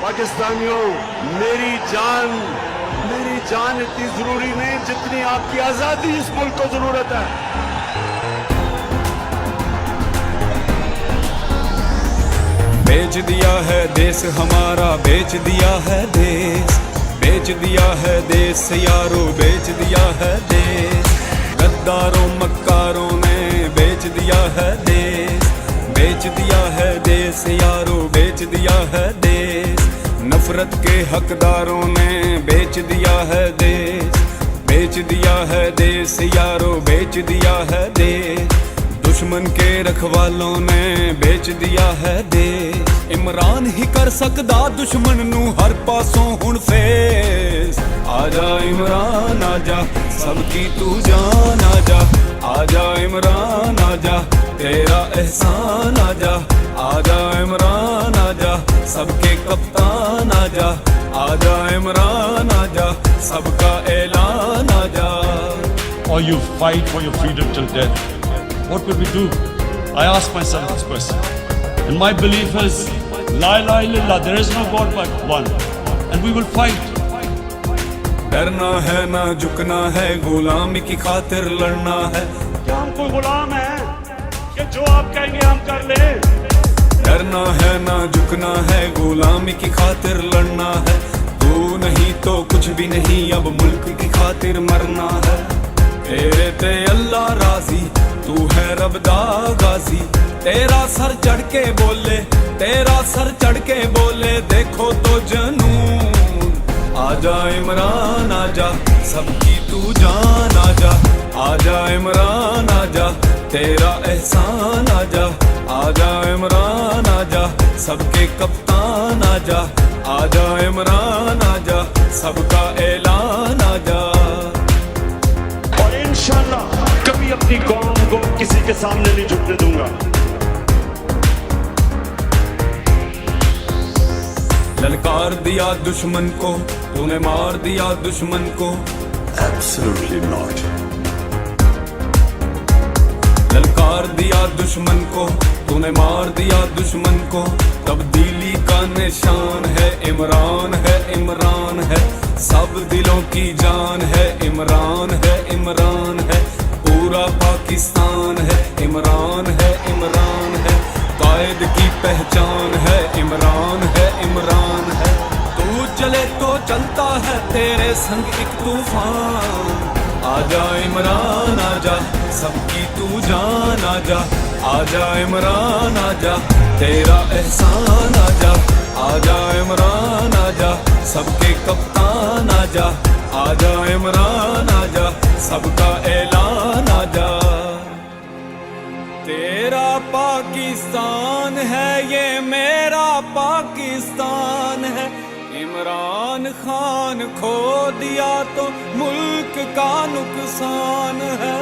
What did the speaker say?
पाकिस्तानियों, मेरी जान इतनी जरूरी नहीं जितनी आपकी आजादी इस मुल्क को जरूरत है। बेच दिया है देश हमारा, बेच दिया है देश, बेच दिया है देश यारो, बेच दिया है देश। गद्दारों मक्कारों ने बेच दिया है देश, बेच दिया है देश यारो, बेच दिया है देश। नफरत के हकदारों ने बेच दिया है देश, बेच दिया है देश यारो, बेच दिया है देश। दुश्मन के रखवालों ने बेच दिया है देश। इमरान ही कर सकदा दुश्मन नू हर पासों हुण फेस। आजा इमरान आजा, सबकी तू जान आजा, आजा इमरान आजा, तेरा एहसान आजा, आजा इमरान आजा, सबके कप्तान आजा, आजा इमरान आजा, सबका ऐलान आजा। Or you fight for your freedom till death. What will we do? I ask myself this question. And my belief is, La ilaha illallah, there is no God but one. And we will fight. डरना है ना झुकना है, गुलामी की खातिर लड़ना है। क्या हम कोई गुलाम है कि जो आप कहेंगे हम कर ले? डरना है ना झुकना है, गुलामी की खातिर लड़ना है। तू नहीं तो कुछ भी नहीं, अब मुल्क की खातिर मरना है। तेरे ते अल्लाह राजी, तू है रब दा गाजी। तेरा सर चढ़ के बोले, तेरा सर चढ़ के बोले, देखो तो जनून। आजा इमरान आजा, सबकी तू जान आजा, आजा इमरान आजा, तेरा एहसान आजा, आजा इमरान आजा, सबके कप्तान आजा, आजा इमरान आजा, सबका ऐलान आजा। और इंशाल्लाह कभी अपनी कौम को किसी के सामने नहीं झुकने दूंगा। ललकार दिया दुश्मन को, तूने मार दिया दुश्मन को। Absolutely not. ललकार दिया दुश्मन को, तूने मार दिया दुश्मन को। तब्दीली का निशान है इमरान, है इमरान है, सब दिलों की जान है इमरान, है इमरान है। पूरा पाकिस्तान है इमरान, है इमरान है। कायद की पहचान है इमरान, है इमरान है। तू चले तो चलता है तेरे संग एक तूफान। आजा इमरान आजा, सबकी तू जान आजा, आजा इमरान आजा, तेरा एहसान आजा, आजा इमरान आजा, सबके कप्तान आजा, आजा इमरान आजा, सबका ऐलान आजा। तेरा पाकिस्तान है ये मेरा पाकिस्तान है। इमरान खान खो दिया तो मुल्क का नुकसान है।